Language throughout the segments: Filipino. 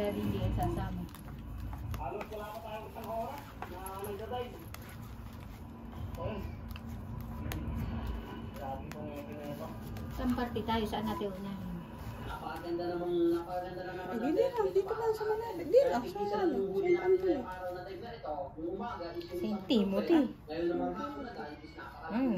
Dahil hindi yan sasama. Halos wala pa tayong isang oras na nagdadive. Grabe kong ito. Saan party tayo? Saan natin unahin? Napakaganda naman Hindi lang, dito lang sa Manila. Hindi lang, sa Manila. St. Timothy. Ngayon naman hapon na dahil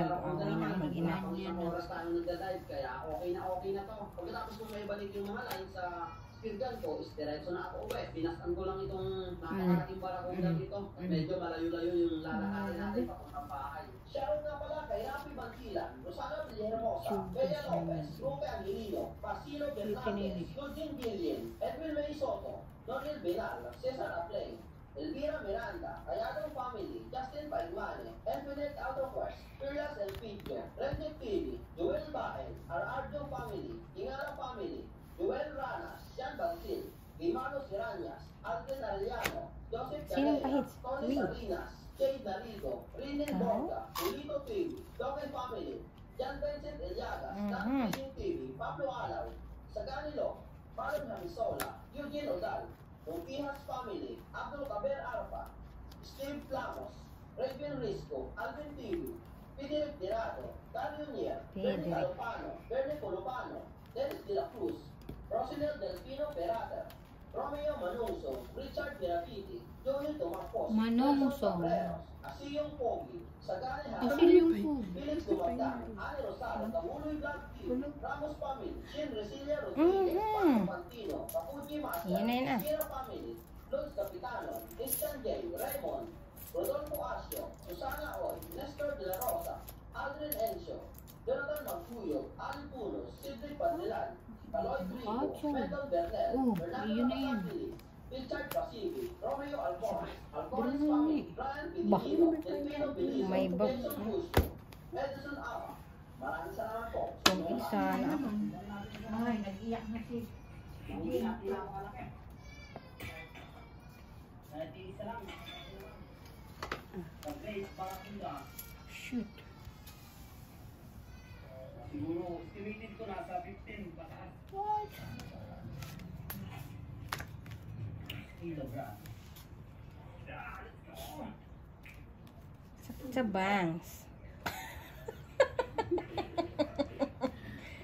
nag-away na mag-ina. oras tayong nagdadive, kaya okay na to. Pagkatapos kung may balik yung mga line sa speedgun ko, is diretso na ako uwi. Pinastan ko lang itong nakakarating barakuda dito. Medyo malayo-layo yung lalakarin natin papuntang bahay. Shoutout nga pala kay Rafi Bantilan, Rosana Villahermosa, Bella Lopez, Rupe Angelino, Basilo Bernaldez, Eugene Billion, Edwin May Soto, Noriel Benal, Cesar Aplay, Elvira Miranda, Kayadong Family, Justin Paigmane, Infinite Autoquest, Pirlas Elpidio, Rendic TV, Joel Bael, Arardo Family, Ingara Family, Joel Ranas, Jan Bansil, Imano Siranyas, Alden Arellano, Joseph Calera, Tony Salinas, Jade Narido, Rinel Borga, Julito TV, Doke Family, Jan Vincent Eliagas, Dan Fishing TV, Pablo Alaw, Saganilo, Marlon Hamisola, Eugene Odal, Pihas Family, Abdul Kaber Arfa, Steve Plamos, Raven Risco, Alvin TV, Pidirek Tirado, Dario Nier, Bernie Calopano, Bernie Colopano, Dennis De La Cruz, Rosinel Delfino Perata, Romeo Manungso, Richard Mirafiti, Joey Tomacos, Manungso. Asiyong Pogi, Sagani Asiyong Pogi. Felix Dumandan, Ani Rosado, Tamuloy Black Team, Ramos Family, Shin Resilia Rodriguez, Paco Pantino, Papuji Master, Sierra Family, Luz Capitano, Christian J. Raymond, Rodolfo Asio, Susana Oy, Nestor De La Rosa, Aldrin Encio, Jonathan Magpuyo, Ali Punos, Sidney Pandilan, Caloy Trigo, Mendel Bernel, Fernando Pasapili, Richard Pasivi, Romeo Alphonse, Alphonse Family, Brian Pinilino, Delfino Belino, Jason Busco, Edison Ama. Maraming salamat po. Isa na ako. Ay, nag-iyak na si shoot. Siguro, estimated ko nasa 15 pataas. What? Sakit sa bangs.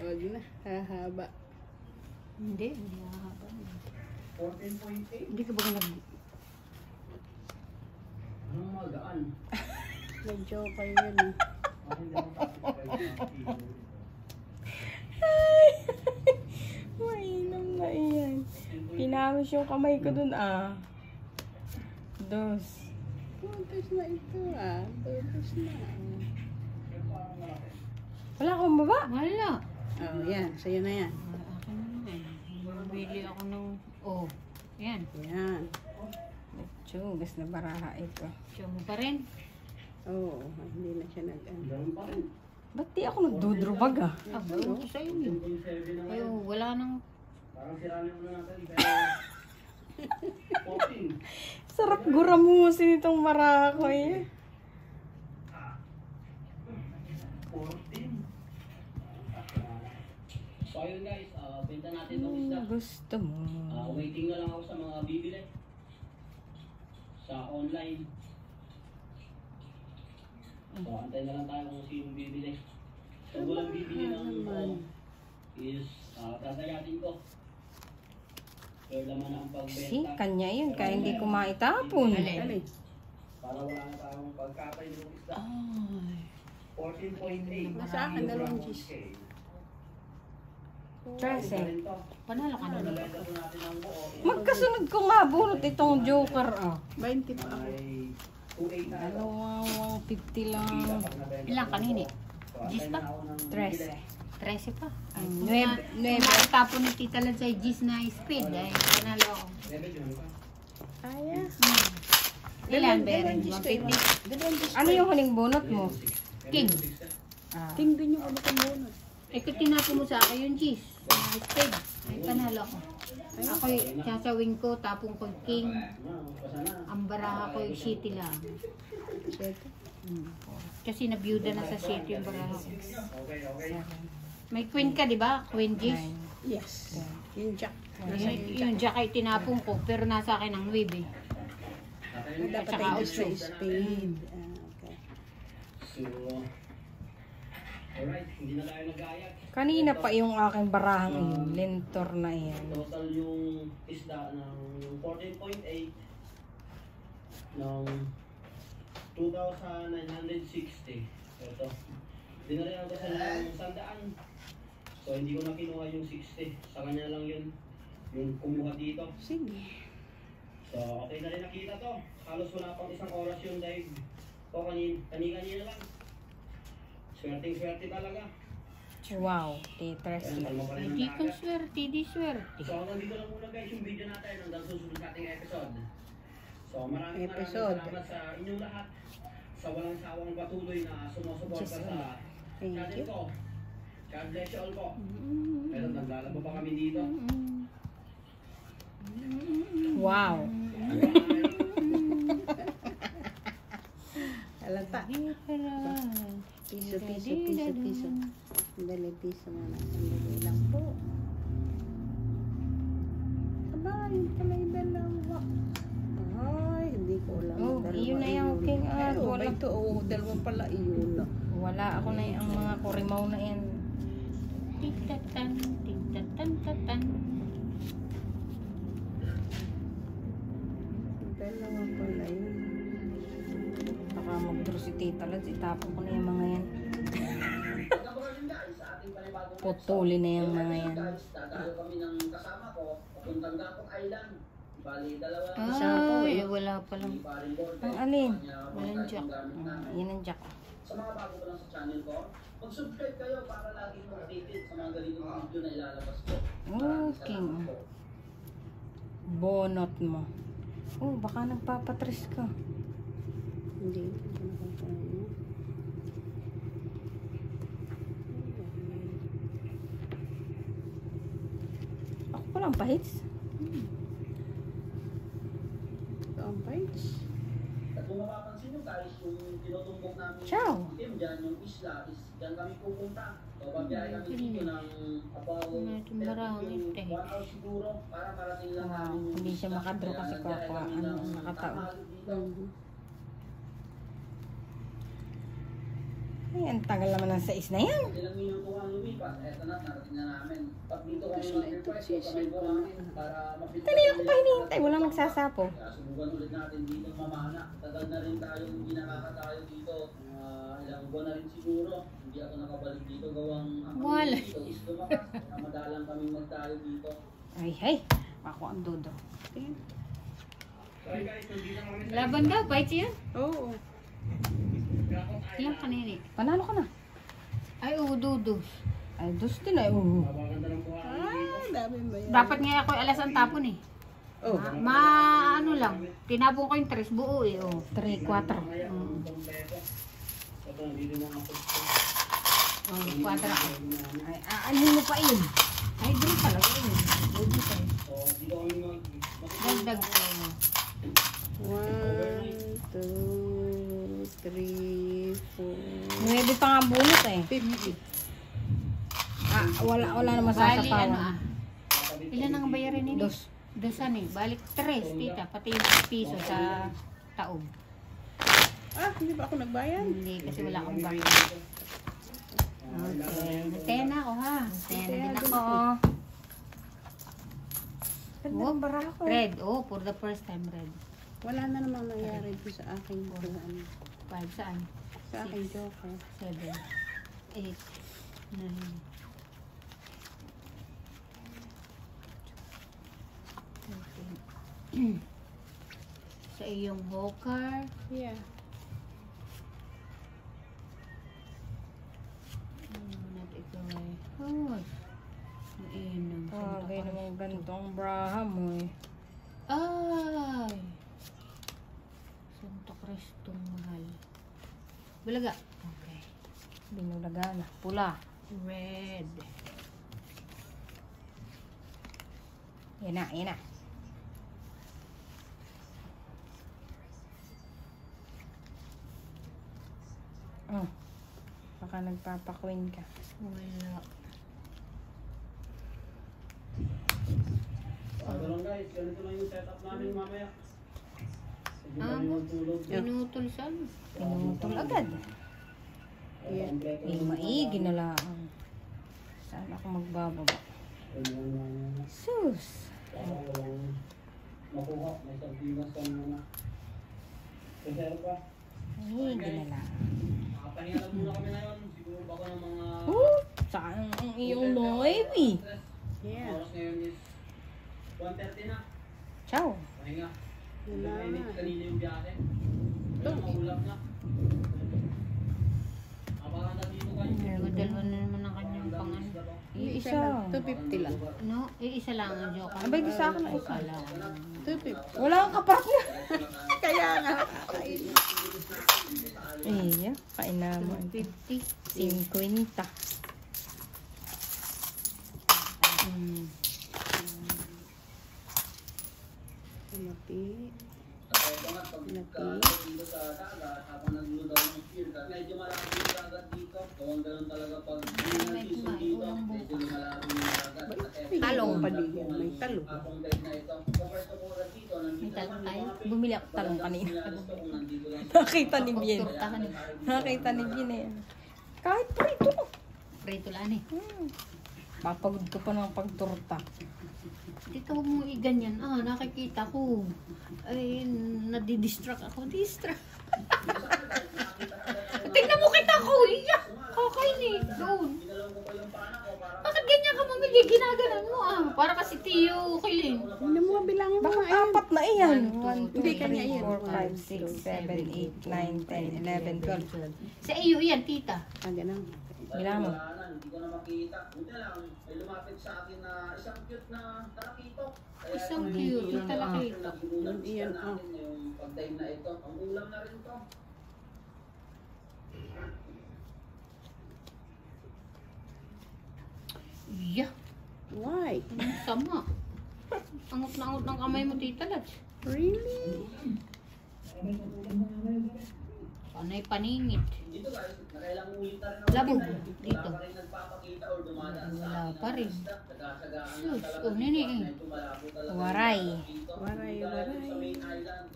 Huwag na, hahaba. Hindi hahaba. 14.8? Hindi ka ba nag... Anong magaan? Nag-joker yun eh. Ay! Mainam na iyan. Pinawis yung kamay ko dun Dos. Tutos na ito Tutos na. Wala akong baba? Wala. Oh, yan. Sa'yo na yan. Akin na naman. Bili ako ng... Oh, yan. Yan. Tsugas na baraha ito. Siya mo pa rin? Oo, hindi na siya nag-ano. Ba't di ako nagdudrubag Bro, sa'yo yun. Ay, wala nang... Parang sirali mo na natin. 14. Sarap guramusin itong baraha ko 14. So ayun guys, benta natin itong isda. Gusto mo. Waiting na lang ako sa mga bibili. Sa online. So antay na lang tayo kung sino bibili. Pag walang bibili ng is tatayatin ko. Pero naman ang pagbenta. Si, kanya yun. Kaya hindi ko maitapon. Para wala na tayong pagkatay ng isda. Ay. 14.8. Nasa akin, 2 cheese. 13. Panalo ka na. Nabenta po natin ang buo. Magkasunod ko nga bunot itong joker 20 pa ako. Ay 2.8 na. Dalawang 50 lang. Ilang kanini? Gis pa? 13. 13 pa. Nuebe. Tapon ni Tita Lan sa Gis na speed. Ay, panalo ako. Kaya. Ilan ba rin? 150. Ano yung huling bunot mo? King. King din yung ano kong bonus. Eh, kung tinapon mo sa akin yung Gis. Speed. Ay, panalo ako. Ako sasawin ko, tapong ko King. Ang baraha ko yung city lang. Kasi nabiyuda na sa city yung baraha ko. May queen ka, di ba? Queen Gis. Nine. Yes. Yung jack. Nasa yung jack. Yung jack ay tinapong ko, pero nasa akin ang 9. Dapat Tsaka ay sa ocho. spade. Okay. So, alright, hindi na tayo nag-ayak. Kanina pa yung aking barahang yun. Lentor na yan. Total yung isda ng yung 14.8 ng 2,960. Ito. Dinarihan ko sa ng 100. So, hindi ko na kinuha yung 60. Sa kanya lang yun. Yung kumuha dito. Sige. So, okay na rin nakita to. Halos wala pang isang oras yung dive. O, kanina lang. Swerteng-swerte talaga. Wow, Tetris. Ayan, kalma pa rin ang Di ko dagat. swerte, di swerte. So, hanggang dito lang muna guys yung video natin hanggang susunod nating episode. So, maraming Episode. salamat sa inyong lahat sa walang sawang patuloy na sumusuporta sa Thank channel you. ko. God bless you all po. Pero naglalaba pa kami dito. Wow. Bye! Alata. Piso, piso, piso, piso. Sandali, piso muna. Sandali lang po. Aba, yun pala yung dalawa. Ay, hindi ko alam. Oh, Dalawa, iyon na yung king Ay, at oh, wala. ito, oh, dalawa pala iyon. Wala ako na yung mga kurimaw na yan. Titatan, titatan, tatan. Dalawa pala yun. Baka mag-draw si Tita Lads. Itapon ko na yung mga yan. Pagkabagal din guys sa ating panibagong Putuli na yung mga yan. guys, dadalo kami ng kasama ko papuntang Gapong Island. Bali, dalawa lang Ay, wala pa lang. hindi pa rin board. Ang alin? Walang jack. Yan ang jack. Sa mga bago pa lang sa channel ko, mag-subscribe kayo para lagi mo updated sa mga ganitong video na ilalabas ko. Maraming Okay. salamat po. Bonot mo. Oh, baka nagpapatres ka. Hindi. Ito na kung paano. Ako palang pahits. Ito ang page. At kung mapapansin nyo guys, yung tinutumbok namin Ciao. system dyan, yung isla, is dyan kami pupunta. So, babiyahe kami dito ng about Medyo marami, 1 hour siguro para marating lang Wow, namin yung hindi siya isla. makadraw Kaya kasi nagbiyahe kwa- kami ano, ng nakataon. tanghali dito. Ay, ang tagal naman ng sais na yan. Ilang minuto ang lumipas, eto na, narating na namin. Pag dito kami Kasi mag-request, ito, kamay ko namin para mapili. Dali ako pa hinihintay. Walang nagsasapo. Kaya subukan ulit natin dito mamana. Tagal na rin tayong hindi nakakatayo dito. Ilang buwan na rin siguro. Hindi ako nakabalik dito gawang ako Wala. dito is lumakas. Kaya madalang kaming magtayo dito. Ay, hay. Ako ang dudo. So guys, nandito kami sa Laban daw, bites yan. Oo. Gapong Ilang Island. kanini? Panalo ka na. Ay, ududos. Ay, dos din ay. Mabaganda ng buhay dito. Ah, dami ba yan? Dapat nga ako alas ang tapon eh. Oh. Ano lang, tinapon ko yung 3 buo eh. Oh. 3, 4. Mamaya, kung kompleto. Ito, nandito na ako. Oh, 4 ako. Ay, aanhin mo pa yun. Ay, doon talaga yun. Udo pa yun. So, dito kami Dagdag ko. 1, 2, 3, 4, 9 pa nga ang bunot eh. 50. Wala naman Bali, ano sasapawan. Ilan ang bayarin nila? Dos. Dosan eh. Balik 3, tita. Pati yung piso sa taob. Ah, hindi ba ako nagbayad? Hindi, kasi wala akong bayad. Okay. Natena ako ha. Natena din ako. Ganda ng barako. Red. Oh, for the first time, red. Wala na namang nangyari dito sa aking buwan. 5 saan? Sa aking joker. 7, 8, 9. Sa iyong hawker. Yeah. Not ikaw ay. Oh. Mainam. Okay naman ganito ang braha mo eh. Ay! Santo Cristong mahal. Bulaga. Okay. Binulaga na. Pula. Red. Yan na, yan na. Baka nagpapakwin ka. Wala. lang guys, ganito lang yung setup namin mamaya. Pinutol saan? Pinutol agad. Maigi na lang. Saan ako magbababa? Sus! Makuha, may sardinas ka muna. Kasi pa? Maigi na lang. Nakapahinga muna kami na yun. Siguro baka ng mga... Saan ang iyong noibi? Yeah. Oras ngayon is 1:30 na. Ciao! Pahinga. Wala na. Kanina yung biyahe. Ito, maulap na. Abangan na dito kayo. Dalawa na naman ang kanyang pangan. Isa. 250 lang. No, isa lang ang joke. Abay, di sa akin na Isa lang. 250. Wala kang kapartner. Kaya nga. Iya, kain naman. 50. 50. Mati. Dito sa dagat, habang nagluludaw ng pier, medyo malaki yung dagat dito. Kung ganun talaga pag season dito, medyo malaki yung dagat. Talong pa din yan. May talong. Akong bed na ito. Compare to mura dito, May talong tayo. Bumili ako talong kanina. kung nandito lang Nakita ni Bien. Turta ka na. Nakita ni Bien eh. Kahit prito. Prito lang eh. Papagod ko pa ng pagturta. Dito huwag mo iganyan. Nakikita ko. Ay, nadidistract ako. Distract. Tingnan mo kita ko. Iyak. Kakainig. Doon. Bakit ganyan ka mamili? Ginaganan mo Para kasi Tiyo Kilin. Hindi mo bilangin mo Baka nga. apat na iyan. 1, 2, Hindi, kanya 3, yan. 4, 5, 6, 7, 8, 9, 10, 11, 12. Sa iyo yan, tita. Ganun. Bila mo. wala na, hindi ko na makita. Buti lang, may lumapit sa akin na isang cute na talakito. Kaya Isang ito, cute yung na talakito. naging ulam Iyan, natin yung pag-time na ito. Ang ulam na rin to. Yeah. Why? Sama. Angot na angot ng kamay mo, tita Lats. Really? Panay paningit. Dito guys, nakailang ulit na rin ako. Labog. Wala Dito. pa rin nagpapakita or dumadaan sa Wala akin. pa rin. Nagsasagaan na Sus, talaga. nini eh. Medyo malabo talaga Waray. dito. Waray, Dito waray. sa main island.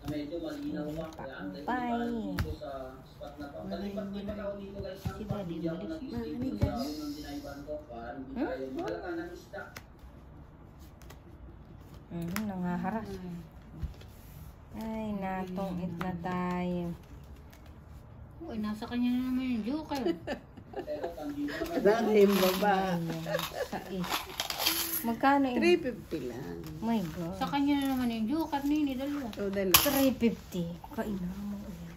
Na medyo malinaw pa. Kaya ang tayo Bye. dito sa spot na to. Kalipat-lipat ako dito guys. ng Si spot. Daddy, Hindi ako umalis. nag-stick dito sa unang dinaiban ko. Para hindi tayo mahalata ng isda. Nangaharas. Ay, natong-it na tayo. Uy, nasa kanya na naman yung joker. Pero tandito naman. Dahil baba. Sais. Magkano yun? 350 lang. My God. Sa kanya na naman yung joker, nini, dalawa. So, dalawa. 350. Kainan mo yan.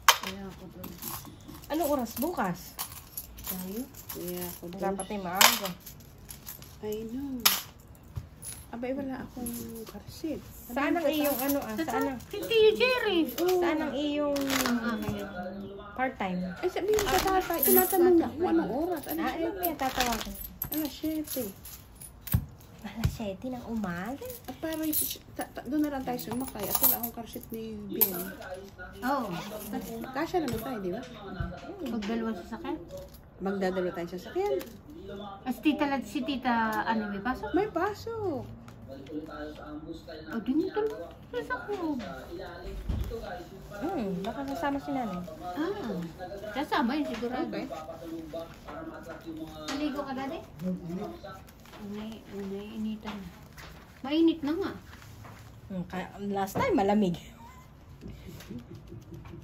Kaya ako doon. Anong oras? Bukas? Tayo? Kaya ako doon. Dapat ay maaga. I know. Abay, wala akong karsit. Saan ang iyong Saan ang, Hindi yung Jerry. saan ang iyong part-time? Ay, sabihin ka tatay. Tinatanong na kung anong oras. Ano Ano kaya tatawagan? Alas 7. Alas 7 ng umaga. At para doon na lang tayo sumakay. At wala akong karsit ni Ben. Oo. Kasya naman tayo, di ba? Magdalawa sa sakit. Magdadalo tayo sa sakyan. As tita Lats, si tita, ano, may pasok? May pasok. Balik ulit tayo sa ambush. Kaya O, di mo talaga. Nasa ko. ilalim. Dito guys, yung Baka kasama si nanay. Kasama yun sigurado. Okay. papatalumba para ma-attract yung mga Maligo ka dati? Unay, initan. Mainit na nga. Last time, malamig.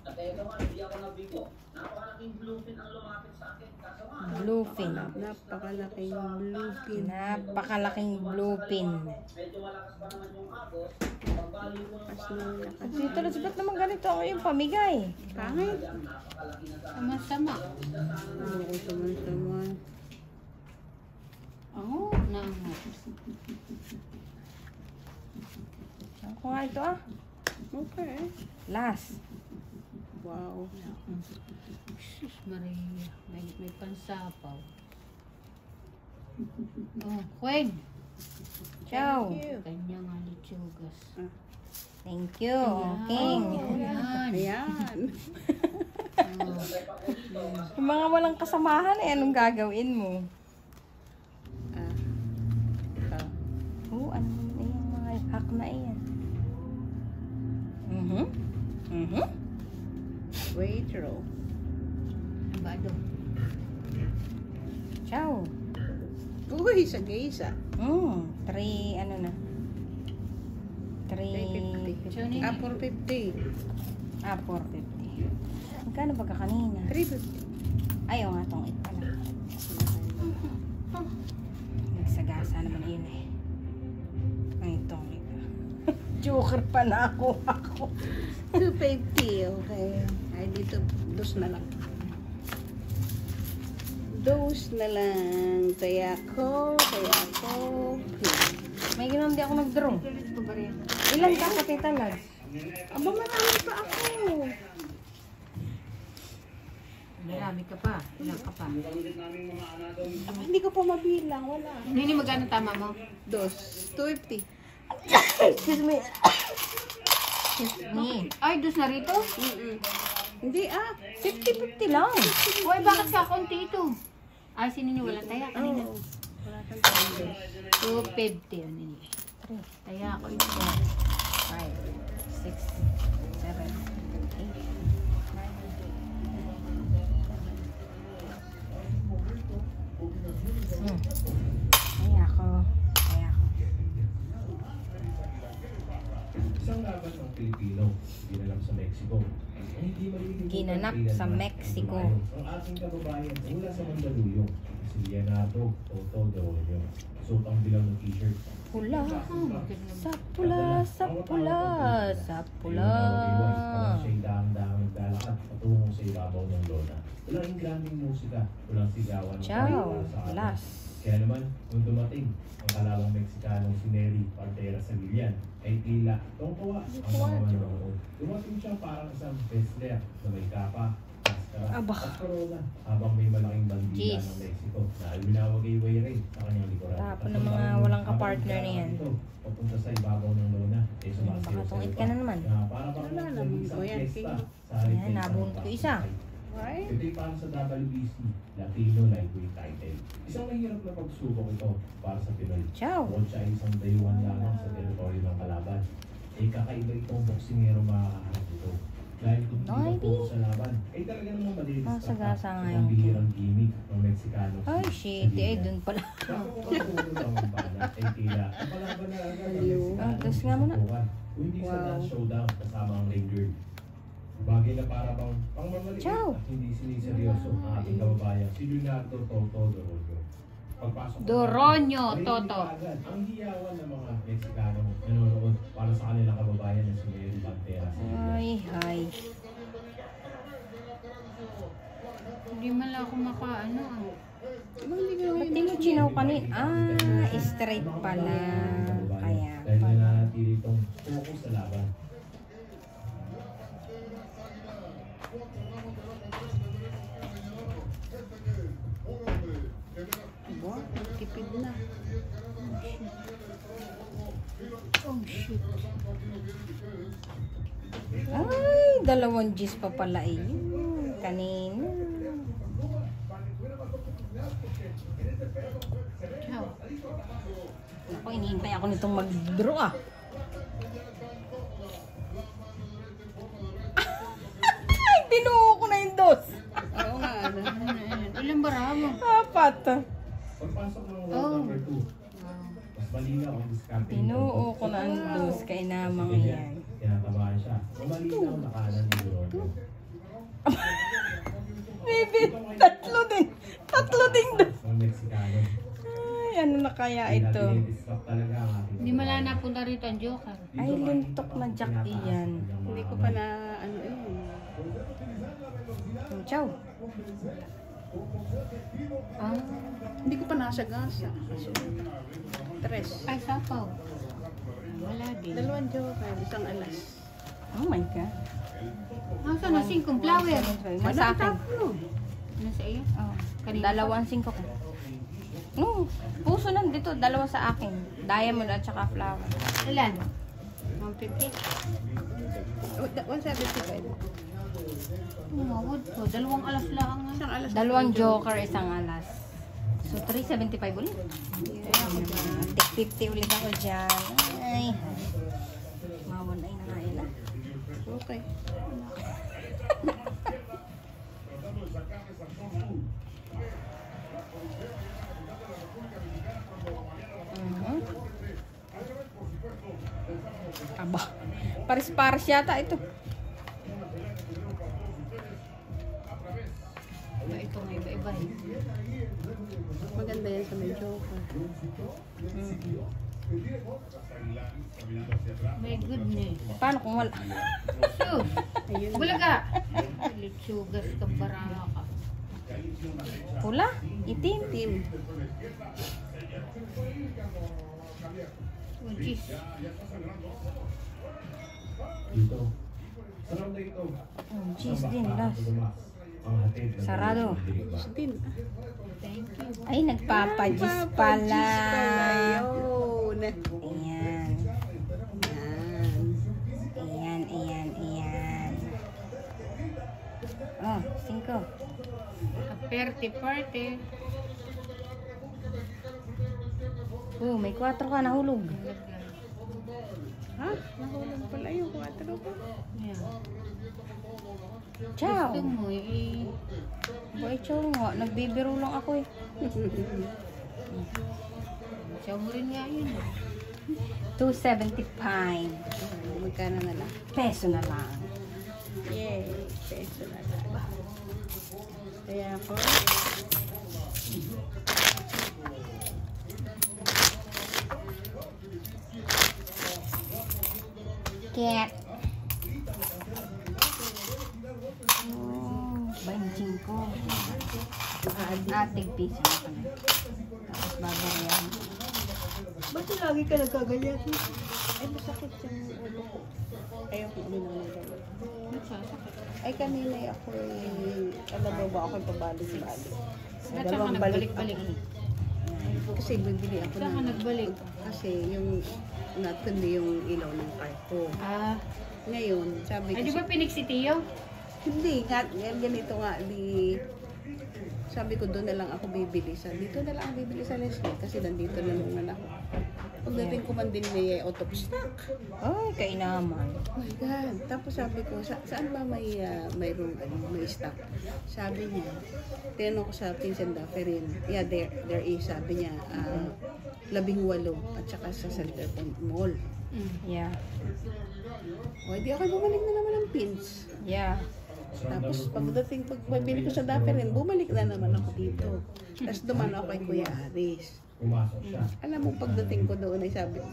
Teka nga, hindi ako nabigo. Napakalaking bluefin ang lumapit sa akin. Kaso nga, Bluefin. Napakalaking bluefin. Napakalaking bluefin. medyo malakas pa naman yung agos. Pagbalik ko ng parang Dito lang, ba't naman ganito ako yung pamigay? Pangit. napakalaki na sa Masama. Ano ko sama-sama. Oo, naangat. Saan ko nga ito Okay. Last. Wow. Sus Maria, may pansapaw. Oh, Kwen. Ciao. Thank you. Kanya nga litsugas. Thank you, King. Yan. Ayan. Yung mga walang kasamahan, eh, anong gagawin mo? Ah. Ito. Oo, ano na yung mga hack na yan? Wait, row. Bado. Ciao. Uy, sa gaysa. 3, ano na? 350. 350. Ah, 450. 450. Magkano ba ka kanina? 350. Ayaw nga tong 8 pala. Nagsagasa naman yun eh. Ang itong Joker pa na ako. 250, okay. Ay, dito, dos na lang. Dos na lang. Kaya ko. May ganoon di ako nag-draw. Ilan ka sa Tita Lads? Aba, marami pa ako. Marami ka pa. Ilang ka pa. Aba, hindi ko pa mabilang. Wala. Nini, magkano tama mo? Dos. 250. Excuse me. Ni. Ay, dos na rito? Hindi, 50-50 lang. Uy, bakit ka konti ito? Ay, sinini wala taya kanina. Oo. Wala kang tanda. 250. Ano ni? Taya ako ito. 5, 6, 7, 8, 9. Kaya ako. Isang laban ng Pilipino, ginanap sa Mexico. Hindi malilimutan Ginanap sa Mexico. Ang ating kababayan mula sa Mandaluyong, si Leonardo Toto de Oro. Suot ang bilang ng t-shirt. Pula. Sa pula, sa pula, sa pula. Parang siya'y daang-daang naglalakad patungo sa ibabaw ng lona. Walang ingraming musika, walang sigawan. Ciao. Sa atin. Las. Kaya naman, nung dumating ang kalawang Meksikanong si Neri Partera sa Villan, ay tila tungtuwa ang mga manonood. Dumating siya parang isang wrestler na may kapa, maskara, Aba. at corona habang may malaking bandila Jeez. ng Mexico na winawagay-way rin sa kanyang likuran. Tapon At ng mga habang walang kapartner na yan. ito, papunta sa ibabaw ng lona, ay sumasayaw Baka sa tungit iba. ka na naman. Na para bang Wala naman isang po yan, fiesta King. sa halip Ayan, na nabunot ko isa. Right? Ito'y para sa WBC Latino Lightweight title. Isang mahirap na pagsubok ito para sa Pinoy. Ciao. Bukod siya ay isang dayuhan lamang sa teritoryo ng kalaban, ay kakaiba itong boksingero makakaharap ito. Dahil kung Ay, hindi po sa laban, ay talaga namang malinis Masagasa nga sa yung bihirang gimmick ng Meksikano. Ay, shit. Eh, dun pala. Ay tila, napalaban na agad ang Meksikano. Tapos nga muna. Kung hindi sa Wow. dance showdown kasama ang Ranger. Bagay na para bang pangmamaliit Ciao. at hindi siniseryoso ang ating kababayan, si Leonardo Toto de Oro. Pagpasok Doronyo, ay Toto. agad ang hiyawan ng mga Meksikanong nanonood para sa kanilang kababayan na si Neri Partera sa Villan. Ay, hi. Hindi man lang ako makaano. Aba, hindi ko Ba't di mo chinaw kanin? Straight pala. Kaya Dahil pala. nananatili itong focus sa laban. Aba, tipid na. Oh, shit. Ay, 2 G's pa pala eh. Kanina. Ciao. Ako, iniintay ako nitong mag-draw ah. Ay, binuo ko na yung 2. Oo nga. Ilang bara mo? 4. Pagpasok ng round Oh. number 2, mas malinaw ang diskarte. Binuo ko na ang 2 kay namang yan. Kinakabahan siya. Malinaw na kanan ni Doronyo. Maybe, 3 din. 3 din doon. Ang Meksikano. Ay, ano na kaya ito? Pinatinidiskap talaga ang ating Hindi man lang napunta rito ang Joker. Ay, lintok na jack iyan. Hindi ko pa na, ano yun. Ciao. Hindi ko pa nasagasa. Kasi, 3. Ay, sapaw. Wala din. 2 joker, isang alas. Oh my God. Nasaan na 5 flower? Nasa akin. Nasa iyo? Oh. Kanina 2 ang 5 ko. No, puso nandito. 2 sa akin. Diamond at saka flower. Ilan? 150. 175. Umawad ko. 2 alas lang nga. Isang alas. Dalawang joker, isang alas. So, 375 ulit. Tig 50 ulit ako dyan. Ay. Mawan ay nangaila. Okay. Aba. Paris-paris yata ito. Ito nga iba-iba eh. Maganda yan sa may joker. My goodness. Paano kung wala? So, Ayun. bulaga. Litsugas ka baraka ka. Pula? Itim? Team. Oh, jeez. Dito. Sa round na ito. Oh, cheese din, last. Ang hatid na Sarado. Team. Thank you. Ay, nagpapajis pala. Ayun. Ayan. Yan. Ayan. Oh, 5. Party. Oh, may 4 ka nahulog. Ha? Nahulog pala yung 4 ko. Ayan. Ciao. Gusto mo eh. Boy, ciao nga. Nagbibiro lang ako eh. Siya mo rin nga yun. 275. Magkano na lang? Peso na lang. Yay! Peso na lang. Kaya ako, Cat. Oh, 25. Ating piso na kami. Tapos babayaran. ba't lagi ka nagkaganyan? Ay, masakit yung ulo ko. Ayaw ko uminom ng gamot. Nagsasakit. Ay, kanina ako alam mo ba ako pabalik-balik. Ba't saan ka nagbalik-balik? Kasi bibili ako Saan ka nagbalik? Kasi yung natundi yung ilaw ng car ko. Ah. Ngayon, sabi ko, Ay, di ba pinik si Tio? hindi nga, ganito nga, sabi ko doon na lang ako bibili dito na lang ako bibili sa Leslie kasi nandito na naman ako. Pagdating ko man din may out of stock. Ay, kainaman. Oh my God. Tapos sabi ko, saan ba may stock? Sabi niya, tinanong ko sa Vincent Dufferin, yeah, there is, sabi niya, 18 at saka sa Center Point Mall. Yeah. O, di ako bumalik na naman ng pins. Yeah. Tapos pagdating, pagbili ko sa Dufferin, bumalik na naman ako dito. Tapos dumano ako kay Kuya Aris. Pumasok siya. Alam mo, pagdating ko doon ay sabi ko,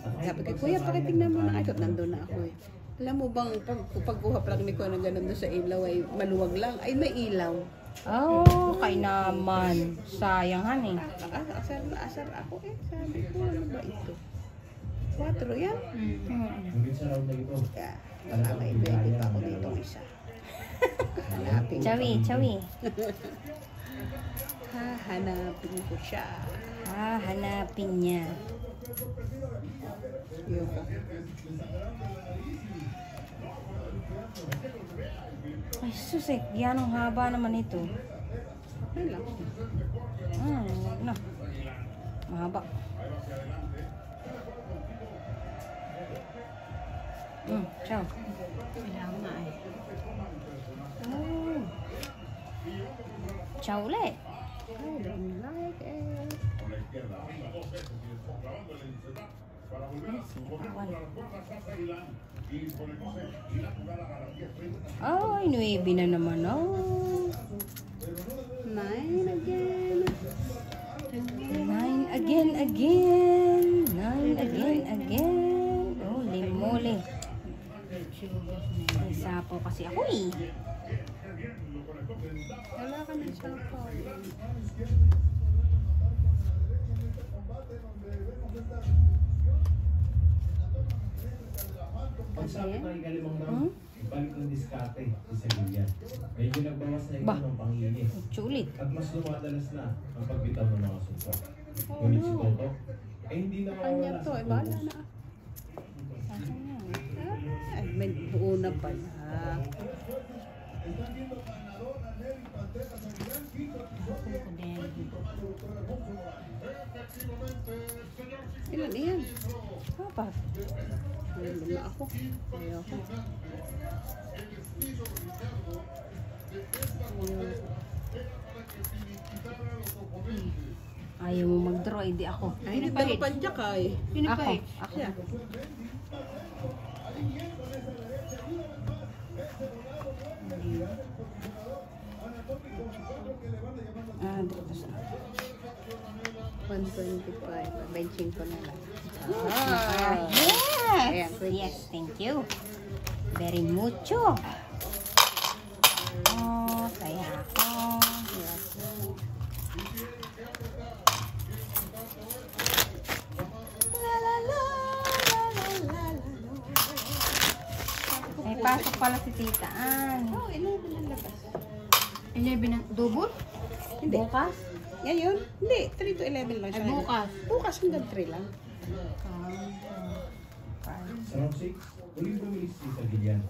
Kuya, pakitingnan mo na ito. Nandun na ako eh. Alam mo bang, pagkuha pa lang ni ko na gano'n doon sa ilaw ay maluwag lang, ay may ilaw. Oh, kainaman. Sayangan eh. Asar ako eh. Sabi ko, ano ba ito? 4 yan? Ngunit sa round na ito. Kaya, baka may baby pa ako dito isa. Hanapin ko. Chawi. Hahanapin ko siya. Hanapin niya. Yun. Ay, susik. Yan ang haba naman ito. Ayun lang. Wag na. Mahaba. Ciao. Kailangan nga eh. Oh. Ciao ulit. I don't like it. Ay, 9 na naman. Oh. 9 again. 9 again. Oh, limoli. May sapo kasi ako eh. Wala ka ng cellphone. Ang sabi ng ikalimang round, ibalik ng diskarte si Sevilla. Medyo nagbawas na ito Bah. ng panginis. Chulit. At mas lumadalas na ang pagbitaw ng mga suntok. Ngunit si Toto, ay hindi na Kanya mawawala to, sa bahala focus. na. Ay, may buo na pala. Ako din. Ilan yan? Apat. Ay, lima ako. Ayaw ko. Ayaw mo mag-draw, hindi ako. Ay, nagdalo pa dyan ka eh. Sino pa Ako. eh? Ako. Siya. Ah, dito sa... 125. Benching ko na lang. Ah, Ayan, yes! quick. Yes, thank you. Very mucho. Oh, saya ako. La la la, la la la la. May pasok pala si Tita Ann. Oh, 11 ang labas. 11 na. Double? Hindi. Bukas? Yan yun? Hindi, 3 to 11 lang Ay, siya. bukas. Bukas hanggang 3 lang. Sa round 6, muling bumilis si Sagilian.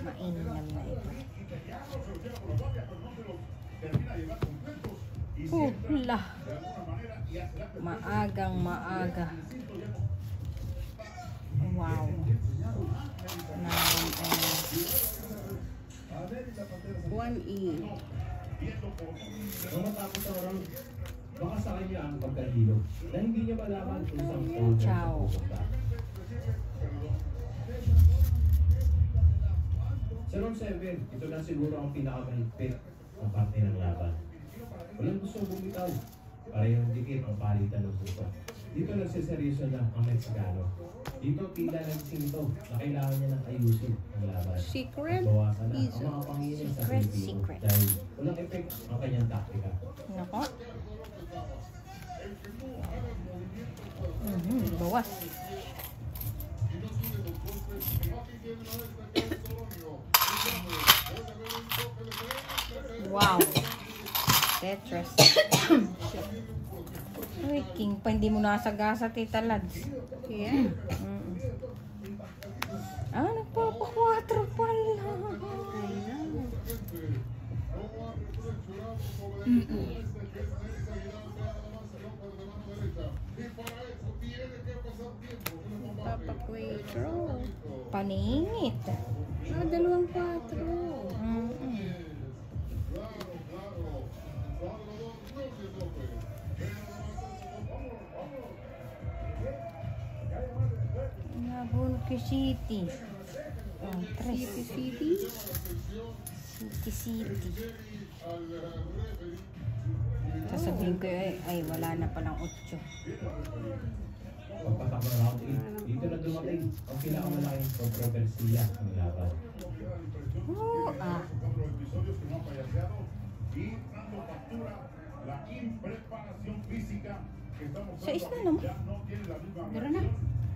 Mainam na ito. Hula. Maagang maaga. Wow. Now, 1E. Nung matapos ang round, baka sa kanya ang pagkahilo na hindi niya malaman kung saan order siya Ciao. pupunta. Sa round 7, ito na siguro ang pinakamahigpit na parte ng laban. Walang gustong bumitaw. Parehong dikit ang palitan ng puso. Dito nagsiseryoso na ang Meksikano. Dito tila nagsing ito na kailangan niya ng ayusin ang laban. Secret Bawasan na is ang mga panginig sa Secret, Pilipino secret. dahil walang effect ang kanyang taktika. nako. Bawas. Wow. Tetris. Uy, king pa, hindi mo nasagasa, Tita Lads. Yeah. Ah, nagpapa-4 pala. Papa-quatro. Paningit. Ah, 2-4. Nabunod kay City. Oh, tres. City. City. Sasabihin ko ay wala na palang 8. Pagpatak ng round 8, dito na dumating ang pinakamalaking kontrobersiya ng laban. Sa isla naman. Meron na.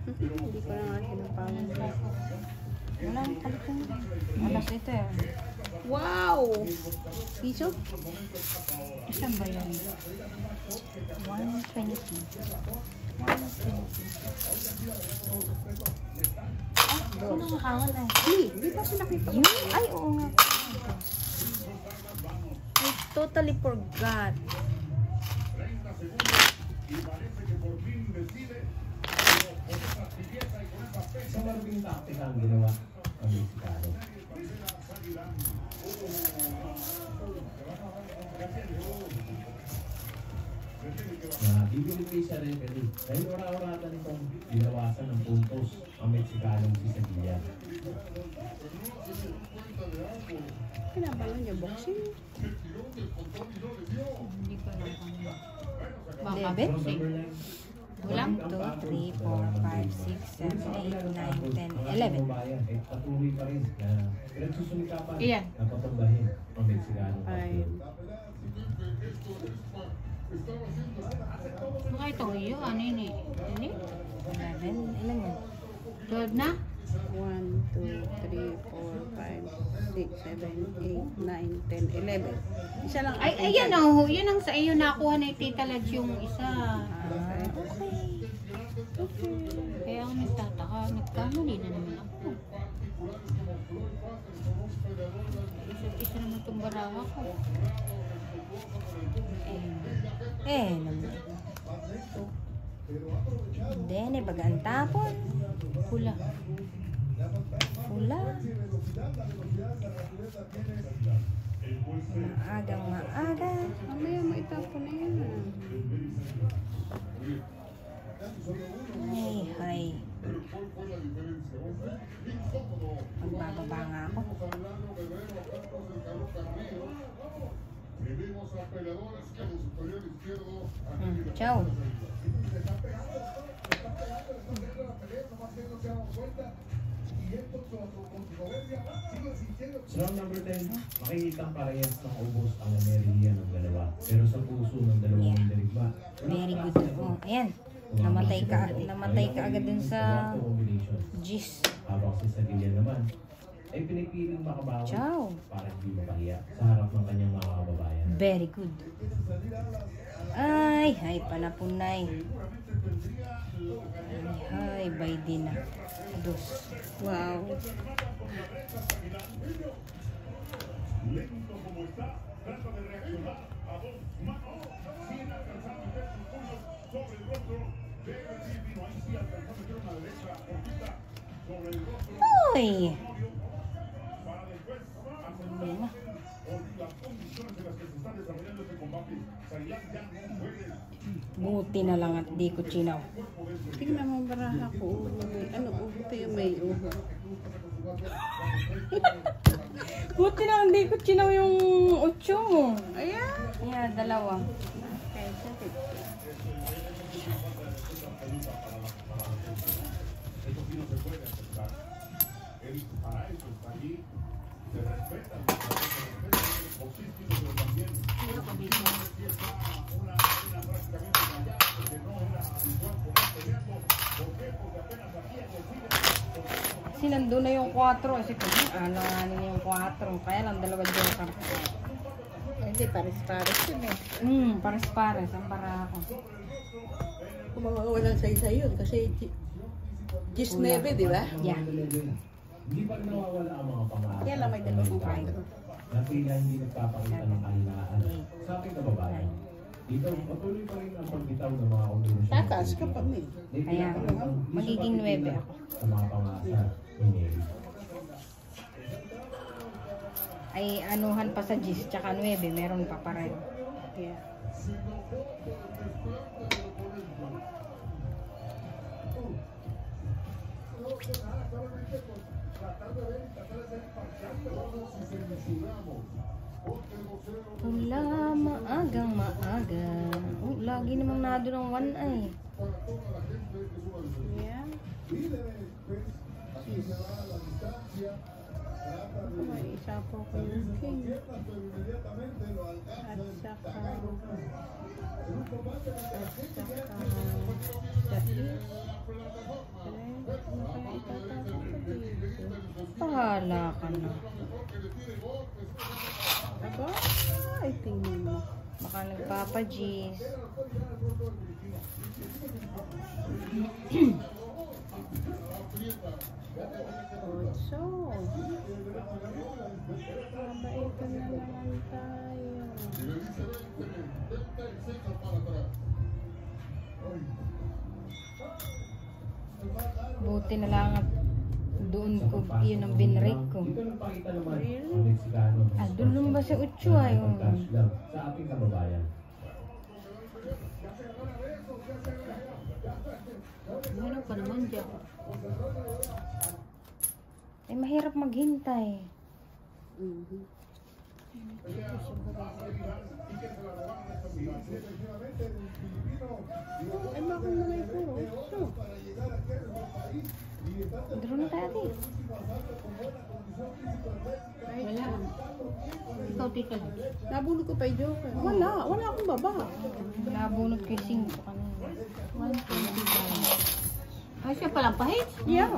Hindi ko na nga sinapawan. Wala ang kalitan. Alas ito eh. Wow! Piso? Isang ba yan? 120. 120. Ano ang kawan ay? Hindi pa sila kita. Yun? Ay, oo nga. I totally forgot. Sa maruming taktika ang ginawa ng Meksikano. Bibili siya rin kasi dahil ora-oratan itong ginawasan ng puntos ang Meksikanong si Sevilla. Kinabalan niya boxing. Hindi ko alam kung ano. Baka Debit? boxing. Walang? 1, 2, 3, 4, 5, 6, 7, 8, 9, 10, 11. Patuloy pa rin na pinagsusumikapan Iyan. na patumbahin ang Meksikanong Ay. campion. Mga ito, yun, ano yun eh? Ano yun? 11. Ilan yan? 12 na? 1, 2, 3, 4, 5, 6, 7, 8, 9, 10, 11. Isa lang. Ay, ayan oh, yun ang sa iyo nakuha ni Tita Lads yung isa. Okay. Kaya ako nagtataka, nagkamali na naman ako. Isa naman itong baraha ko. Naman. Hindi, bagaan tapon. Pula. Pula. Maagang maaga. Mamaya maitapon na yan. Hay. Magbababa nga ako. Ciao. Sa round number 10, makikita ang parehas ng ubos ang enerhiya ng dalawa. Pero sa puso ng dalawang indirigma, Very good. Oh, ayan. Namatay ka agad dun sa Gis. habang si Sagilya naman ay pinipiling makabawi Ciao. para hindi mapahiya sa harap ng kanyang mga kababayan. Very good. Ay, hay panapunay. Ay, bay din na. Dos. Wow. Uy! Buti na lang at di ko chinaw. Tingnan mo baraha ko. Ano, uho may uho. Buti na lang di ko chinaw yung 8. Ayan. Yeah, dalawa. Okay, sakit. Kasi nandun na yung 4. Kasi kung alanganin yung 4. Kaya lang dalawa joker. Hindi, pares-pares yun eh. Pares-pares. Ang para ako. Kung mga walang say-say yun, kasi 19, di ba? Yeah. Hindi pa rin nawawala ang mga pangarap. Kaya lang may dalawang Ay, kwadro. na tila hindi nagpapakita ng kahinaan sa ating kababayan. Dito, patuloy pa rin ang pagbitaw ng mga kombinasyon. Tataas ka pa mo eh. Kaya magiging 9 ako. Sa mga pangasa ni Neri. Ay anuhan pa sa Gis. Tsaka 9. Meron pa pa rin. Yeah. Wala, maagang maaga. Oh, lagi namang nado ng 1 ay. Yeah. Ako may isa po ko yung king. At saka dahil. Ano kaya itatapos ko dito? Pahala ka na. Ako? Ay, tingin mo. Baka nagpapa-Gis. So, mabaitan na naman tayo. Buti na lang at doon ko, yun ang binrake ko. Dito nagpakita naman ang Meksikano. Ah, doon lang ba si Ucho ay? Cash love sa ating kababayan. Ano pa naman dyan? Ay, mahirap maghintay. Mhm. Ay, bakit mo may puro? So, Draw na tayo, ate. ay, Wala. Ikaw, tita. Nabulog ko pa yung joker. Wala akong baba. Nabunod ko yung 5 kanina. 125. Ay, siya palang pahit. Yeah.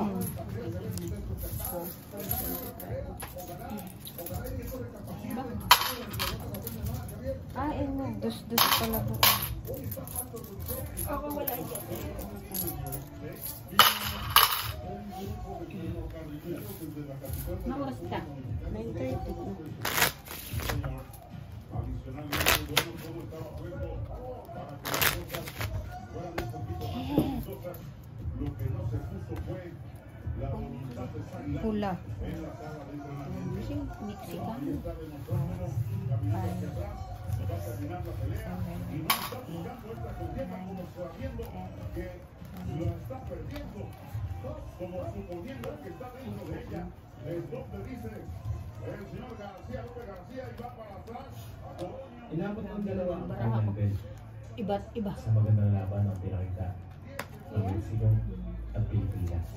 Ano, dus pala po. Anong oras ka? 9:30. Pula. Mexican. 5. Inabot ng dalawang final belt Iba't iba. sa magandang laban ang pinakita ng Mexico at Pilipinas.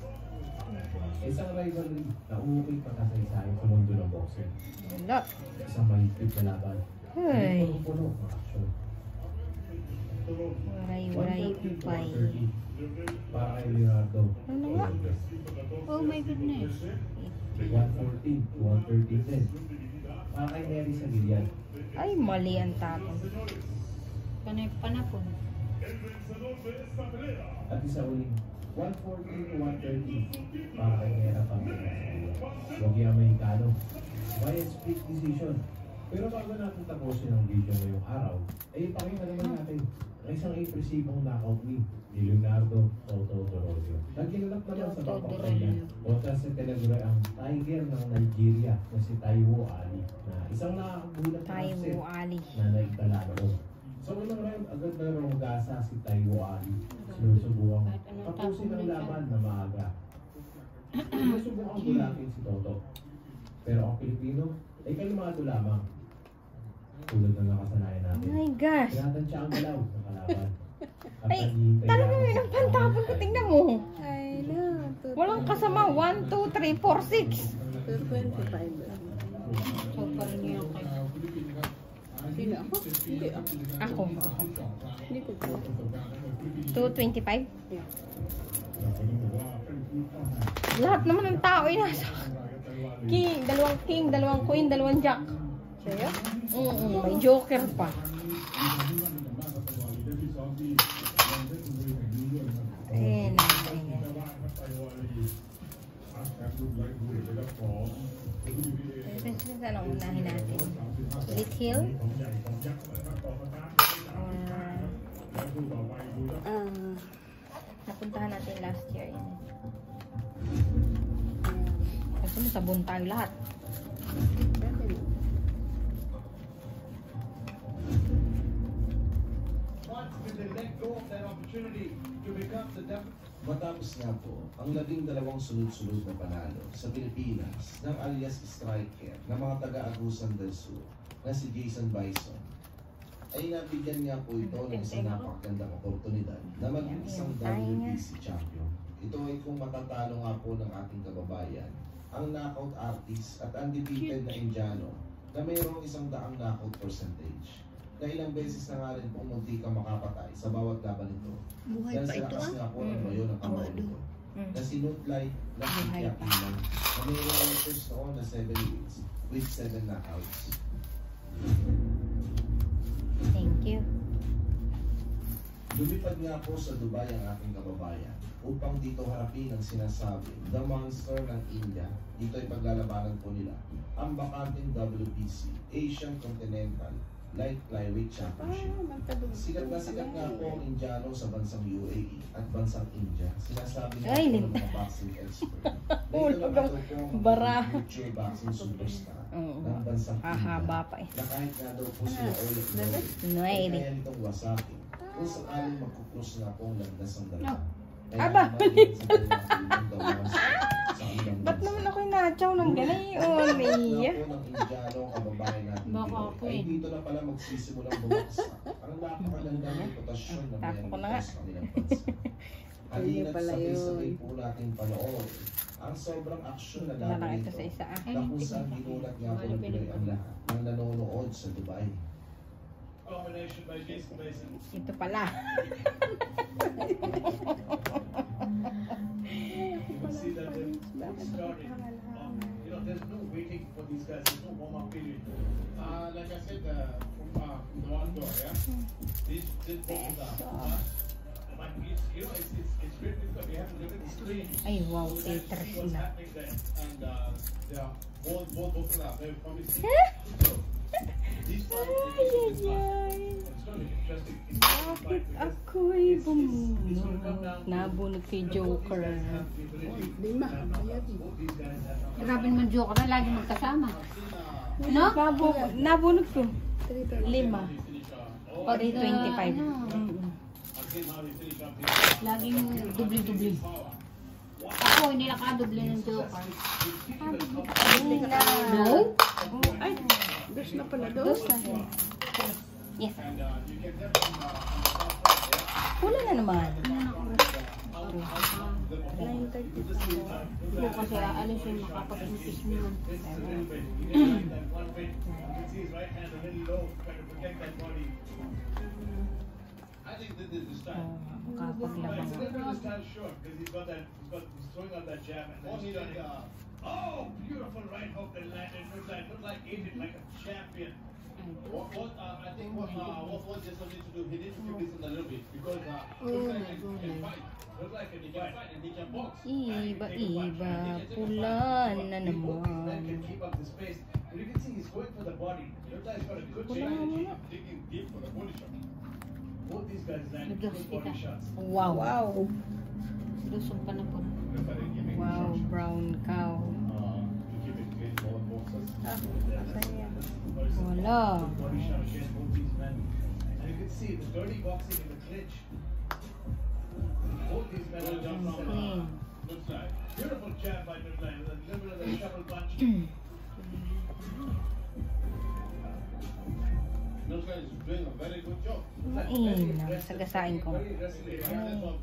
Isang rivalry na umuwi pagkasaysayan sa mundo ng boxing. Wala. Isang mahigpit na laban. Hey. Punong-puno ng aksyon. Waray, upay. 130 para kay Leonardo. Ano nga? Rodriguez. Oh my goodness. 114 to 113 din. Para kay Neri Sagilian. Ay, mali ang tapon. Panay panapon. At isa uling 114 to 130 para kay Nera Pamela. Huwag yung Amerikano. Via split decision. Pero bago natin tapusin ang video ngayong araw, ay ipakita naman natin ang isang impresibong knockout win ni Leonardo Toto Dororio. Nagkinalap naman sa Toto papakailan kontra sa Telegram ang Tiger ng Nigeria na si Taiwo Ali na isang nakakagulat na Taiwo upset Ali. na naitala noon. Sa unang round, agad na rumagasa si Taiwo Ali. Sinusubukan tapusin ang laban na maaga. Sinusubukan bulangin si Toto. Pero ang Pilipino ay kalmado lamang. Tulad ng nakasanayan Oh natin. my gosh. Tinatansya ang galaw ng kalaban. At Ay, naghihintay talagang lamang yun ang sa pantapon ko. Tingnan mo. Ay, na. Walang kasama. 1, 2, 3, 4, 6. 225. So, parang niya kayo. Sino ako? Hindi ako. Ako. Hindi ko po. 225. Yeah. Lahat naman ng tao ay nasa king, 2 king, 2 queen, 2 jack. Sa'yo? May joker pa. Ayan. Saan ang unahin natin? Lit Hill? Napuntahan natin last year. Yan. Kasi mo sabon tayo lahat. Matapos nga po ang 12 sunod-sunod na panalo sa Pilipinas ng alias striker ng mga taga-Agusan del Sur na si Jason Bison, ay nabigyan nga po ito ng isang napakagandang oportunidad na maging isang WBC champion. Ito ay kung matatalo nga po ng ating kababayan, ang knockout artist at undefeated na Indiano na mayroong 100 knockout percentage. Na ilang beses na nga rin pong munti ka makapatay sa bawat laban nito. Buhay Dahil pa sa ito lakas nga po ng bayo ng kamao nito. Na sinutlay na Kikiakinan na mayroong records noon na 7 wins with 7 knockouts. Thank you. Lumipad nga po sa Dubai ang ating kababayan upang dito harapin ang sinasabi The Monster ng India. Dito ay paglalabanan po nila ang bakanting WBC Asian Continental Light Flyweight Championship. Sikat nga po ang Indiano sa bansang UAE at bansang India. Sinasabi nga Ay, po ng mga boxing expert. Dito na ito po ang bara. future boxing superstar Oo. ng bansang India. Hahaba pa eh. Na kahit nga daw po sila ulit Nueve. kaya nitong wasakin kung sakaling magkukrus nga po ang landas ng dalawa. Aba, Ba't Ba't naman ako inachaw ng ganayon? Iya. Baka ako ay eh. dito na pala magsisimulang bumagsak ang napakagandang reputasyon na Tapo ko na meron nga. sa kanilang bansa. Halina't pala sabay-sabay yun. po natin panoorin Ang sobrang aksyon na Na lang dami ito sa nito isa. na kung saan ginulat nga po ng Pinoy ang lahat ng nanonood sa Dubai. Combination by Jason Mason. Ito pala. You can see that they're starting. You know, there's no waiting for these guys. There's no warm-up period. Like I said, from the one door, yeah. This both are. But you know, it's very difficult. You have to look at the screen. Ay, wow, See Tetris what's na. happening there, and they are both of them are very promising. So these five it's going to be interesting. It's going to be Bakit fight because ako'y it's going to come down bumunod? to Nabunod kay Joker. Lima, bayad mo. Grabe naman joke na, lagi magkasama. No? Nabunod ko. 5. 325. 325. Laging dubli-dubli. Ako, hindi nakadoble ng joker. No? Ay, dos na pala, Dos dos. na siya. Yes. Wala na naman. 9:30. Hindi kasi aalis yung makapag-impis mo. I think this is the style. Makapaglabang. He's throwing out that jab and then he's turning. Oh, beautiful right hook that landed. Looked like ate it like a champion. I think what Jason needs to do, he needs to keep this in a little bit because looks like he can fight. Looks like he can fight and he can box. Iba-iba. Pulan na Both these men naman. can keep up the space. But you can see he's going for the body. Looks like he's got a good change. He's digging deep for the body shot. Both these guys landed good body shots. Wow. Wow. Lusog pa na po. Referee giving Wow, instructions, brown cow. to keep it clean for both boxers. Wala. Body shot against both these men. And you can see the dirty boxing in the clinch. Both these men will jump from Nutlai. Beautiful jab by Nutlai with a little bit of a shuffle punch. Nutlai is doing a very good job. Mainam. Sagasain ko. Very aggressive. In terms of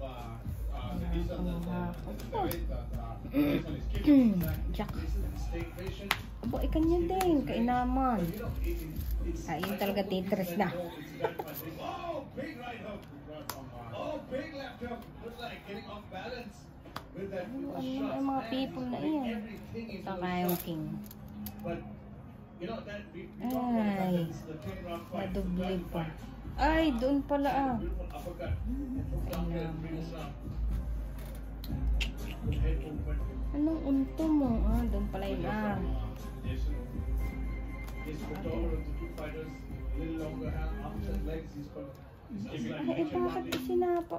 the reason that Jason is kicking back. Jack. Stay patient. Abo, ikanya din. Kainaman. You know, it's Ayun talaga Tetris na. Oh, big right hook. Oh, big left hook. Looks like getting off balance with that Ano ay mga people na iyan. Ito kayong king. But you know that we talked about that Ay. this is the 10 round fight. Nadoble pa. Ay, doon pala ah. Beautiful uppercut. Hook down there in the previous round. Good head movement. Anong unto mo? Ah, doon pala yun ah. Jason put over the two fighters a little longer arms and legs. He's keeping like Ay, bakit isinapa?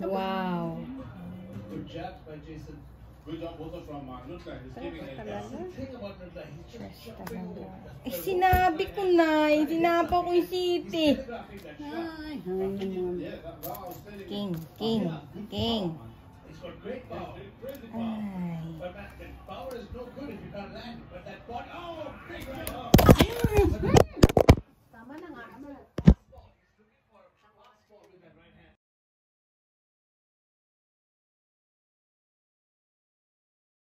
Wow. good jabs by Jason. Good job also from Nutlai. He's giving it. That's the thing about Nutlai. He's just jumping over. Eh, sinabi ko na. Sinapa ko yung city. Telegraphing that shot. Ay, hangin naman. Yeah, that I was telling you. King, king, king. He's got great power, crazy power. Ay. But